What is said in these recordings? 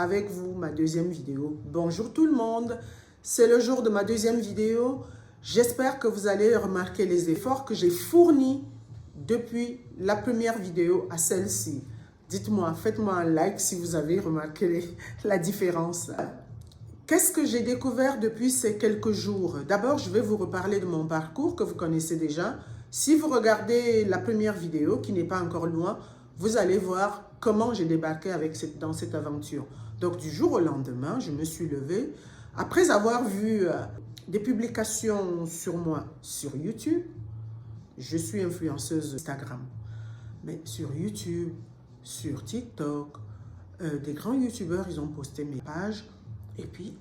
Avec vous, ma deuxième vidéo. Bonjour tout le monde, c'est le jour de ma deuxième vidéo. J'espère que vous allez remarquer les efforts que j'ai fournis depuis la première vidéo à celle-ci. Dites-moi, faites-moi un like si vous avez remarqué la différence. Qu'est-ce que j'ai découvert depuis ces quelques jours? D'abord, je vais vous reparler de mon parcours que vous connaissez déjà. Si vous regardez la première vidéo, qui n'est pas encore loin, vous allez voir comment j'ai débarqué dans cette aventure. Donc, du jour au lendemain, je me suis levée. Après avoir vu des publications sur moi sur YouTube, je suis influenceuse Instagram. Mais sur YouTube, sur TikTok, des grands YouTubeurs, ils ont posté mes pages. Et puis,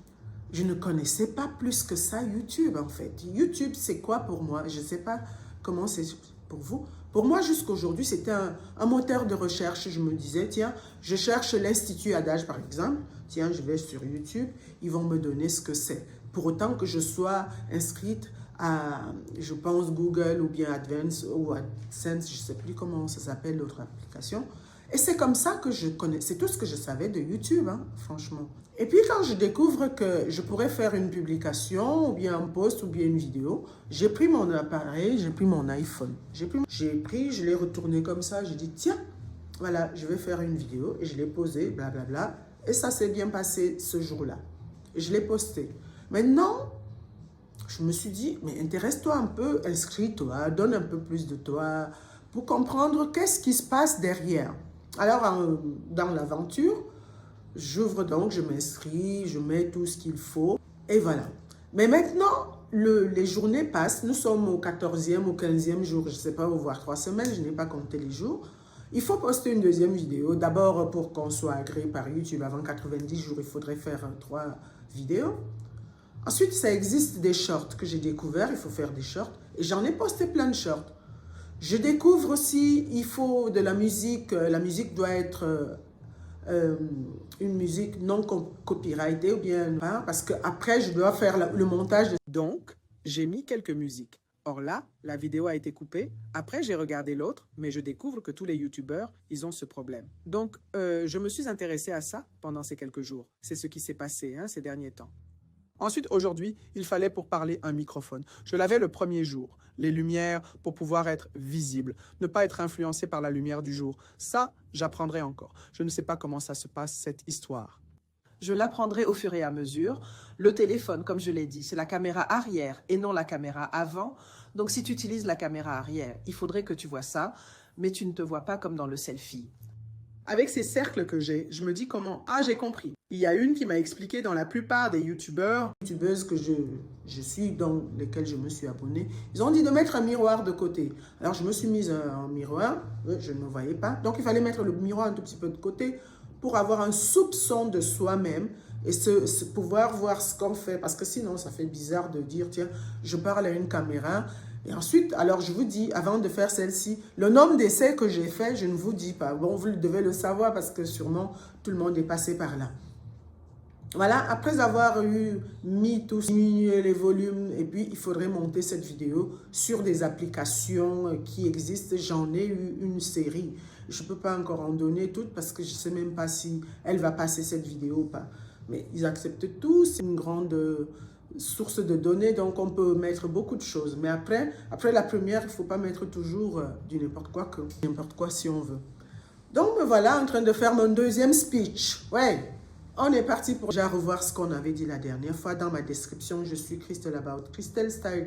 je ne connaissais pas plus que ça YouTube, en fait. YouTube, c'est quoi pour moi? Je ne sais pas comment c'est pour vous. Pour moi, jusqu'à aujourd'hui, c'était un moteur de recherche. Je me disais, tiens, je cherche l'Institut Adage, par exemple. Tiens, je vais sur YouTube, ils vont me donner ce que c'est. Pour autant que je sois inscrite à, je pense, Google ou bien Advance ou AdSense, je ne sais plus comment ça s'appelle, l'autre application. Et c'est comme ça que je connais, c'est tout ce que je savais de YouTube, hein, franchement. Et puis quand je découvre que je pourrais faire une publication, ou bien un post, ou bien une vidéo, j'ai pris mon appareil, j'ai pris mon iPhone. Je l'ai retourné comme ça, j'ai dit, tiens, voilà, je vais faire une vidéo, et je l'ai posée, blablabla, et ça s'est bien passé ce jour-là. Et je l'ai posté. Maintenant, je me suis dit, mais intéresse-toi un peu, inscris-toi, donne un peu plus de toi, pour comprendre qu'est-ce qui se passe derrière. Alors, dans l'aventure, j'ouvre donc, je m'inscris, je mets tout ce qu'il faut, et voilà. Mais maintenant, les journées passent, nous sommes au 14e, au 15e jour, je ne sais pas, voire 3 semaines, je n'ai pas compté les jours. Il faut poster une deuxième vidéo, d'abord pour qu'on soit agréé par YouTube, avant 90 jours, il faudrait faire 3 vidéos. Ensuite, ça existe des shorts que j'ai découvert, il faut faire des shorts, et j'en ai posté plein de shorts. Je découvre aussi, il faut de la musique doit être une musique non copyrightée ou bien parce qu'après je dois faire le montage. Donc, j'ai mis quelques musiques. Or là, la vidéo a été coupée. Après, j'ai regardé l'autre, mais je découvre que tous les youtubeurs, ils ont ce problème. Donc, je me suis intéressée à ça pendant ces quelques jours. C'est ce qui s'est passé ces derniers temps. Ensuite, aujourd'hui, il fallait pour parler un microphone. Je l'avais le premier jour. Les lumières pour pouvoir être visible. Ne pas être influencé par la lumière du jour. Ça, j'apprendrai encore. Je ne sais pas comment ça se passe, cette histoire. Je l'apprendrai au fur et à mesure. Le téléphone, comme je l'ai dit, c'est la caméra arrière et non la caméra avant. Donc, si tu utilises la caméra arrière, il faudrait que tu vois ça, mais tu ne te vois pas comme dans le selfie. Avec ces cercles que j'ai, je me dis comment... Ah, j'ai compris. Il y a une qui m'a expliqué dans la plupart des youtubeuses que je suis, dans lesquelles je me suis abonnée, ils ont dit de mettre un miroir de côté. Alors, je me suis mise un miroir, je ne me voyais pas. Donc, il fallait mettre le miroir un tout petit peu de côté pour avoir un soupçon de soi-même et pouvoir voir ce qu'on fait. Parce que sinon, ça fait bizarre de dire, tiens, je parle à une caméra. Et ensuite, alors je vous dis, avant de faire celle-ci, le nombre d'essais que j'ai fait, je ne vous dis pas. Bon, vous devez le savoir parce que sûrement tout le monde est passé par là. Voilà, après avoir mis tout, diminué les volumes, et puis il faudrait monter cette vidéo sur des applications qui existent. J'en ai eu une série. Je ne peux pas encore en donner toutes parce que je ne sais même pas si elle va passer cette vidéo ou pas. Mais ils acceptent tout, c'est une grande source de données, donc on peut mettre beaucoup de choses. Mais après la première, il ne faut pas mettre toujours du n'importe quoi si on veut. Donc me voilà en train de faire mon deuxième speech. Ouais. On est parti pour déjà revoir ce qu'on avait dit la dernière fois. Dans ma description, je suis Christelle About, Christelle Style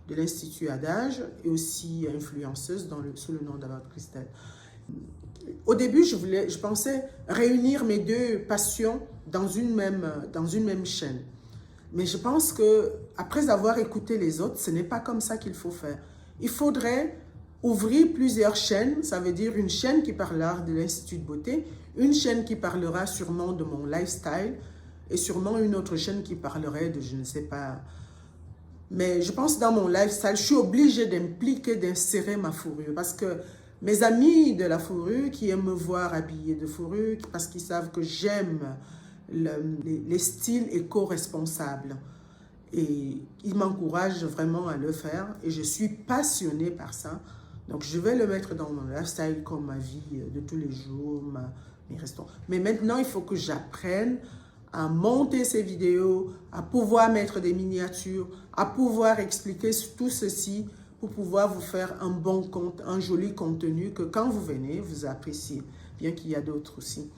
de l'Institut Adage et aussi influenceuse sous le nom d'About Christelle. Au début, je pensais réunir mes deux passions dans une même chaîne. Mais je pense que après avoir écouté les autres, ce n'est pas comme ça qu'il faut faire. Il faudrait ouvrir plusieurs chaînes, ça veut dire une chaîne qui parlera de l'Institut de beauté, une chaîne qui parlera sûrement de mon lifestyle et sûrement une autre chaîne qui parlerait de je ne sais pas. Mais je pense que dans mon lifestyle, je suis obligée d'insérer ma fourrure parce que mes amis de la fourrure qui aiment me voir habillée de fourrure parce qu'ils savent que j'aime les styles éco-responsables. Et ils m'encouragent vraiment à le faire et je suis passionnée par ça. Donc, je vais le mettre dans mon lifestyle comme ma vie de tous les jours, mes restaurants. Mais maintenant, il faut que j'apprenne à monter ces vidéos, à pouvoir mettre des miniatures, à pouvoir expliquer tout ceci pour pouvoir vous faire un bon compte, un joli contenu que quand vous venez, vous appréciez, bien qu'il y a d'autres aussi.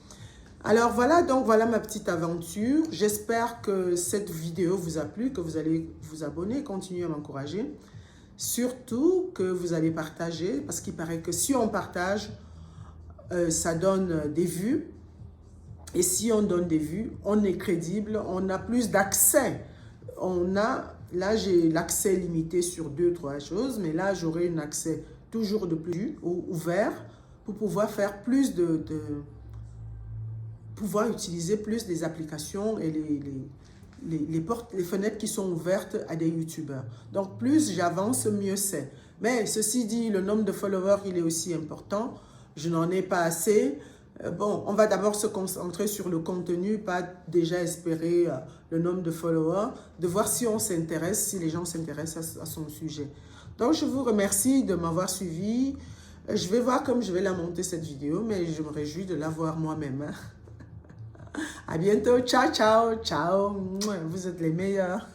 Alors voilà, donc voilà ma petite aventure. J'espère que cette vidéo vous a plu, que vous allez vous abonner, continuer à m'encourager. Surtout que vous allez partager, parce qu'il paraît que si on partage, ça donne des vues. Et si on donne des vues, on est crédible, on a plus d'accès. Là, j'ai l'accès limité sur 2-3 choses, mais là, j'aurai un accès toujours de plus ouvert pour pouvoir faire plus pouvoir utiliser plus des applications et les fenêtres qui sont ouvertes à des youtubeurs. Donc, plus j'avance, mieux c'est. Mais ceci dit, le nombre de followers, il est aussi important. Je n'en ai pas assez. Bon, on va d'abord se concentrer sur le contenu, pas déjà espérer le nombre de followers, de voir si on s'intéresse, si les gens s'intéressent à son sujet. Donc, je vous remercie de m'avoir suivi. Je vais voir comme je vais la monter cette vidéo, mais je me réjouis de la voir moi-même. À bientôt. Ciao, ciao, ciao. Vous êtes les meilleurs.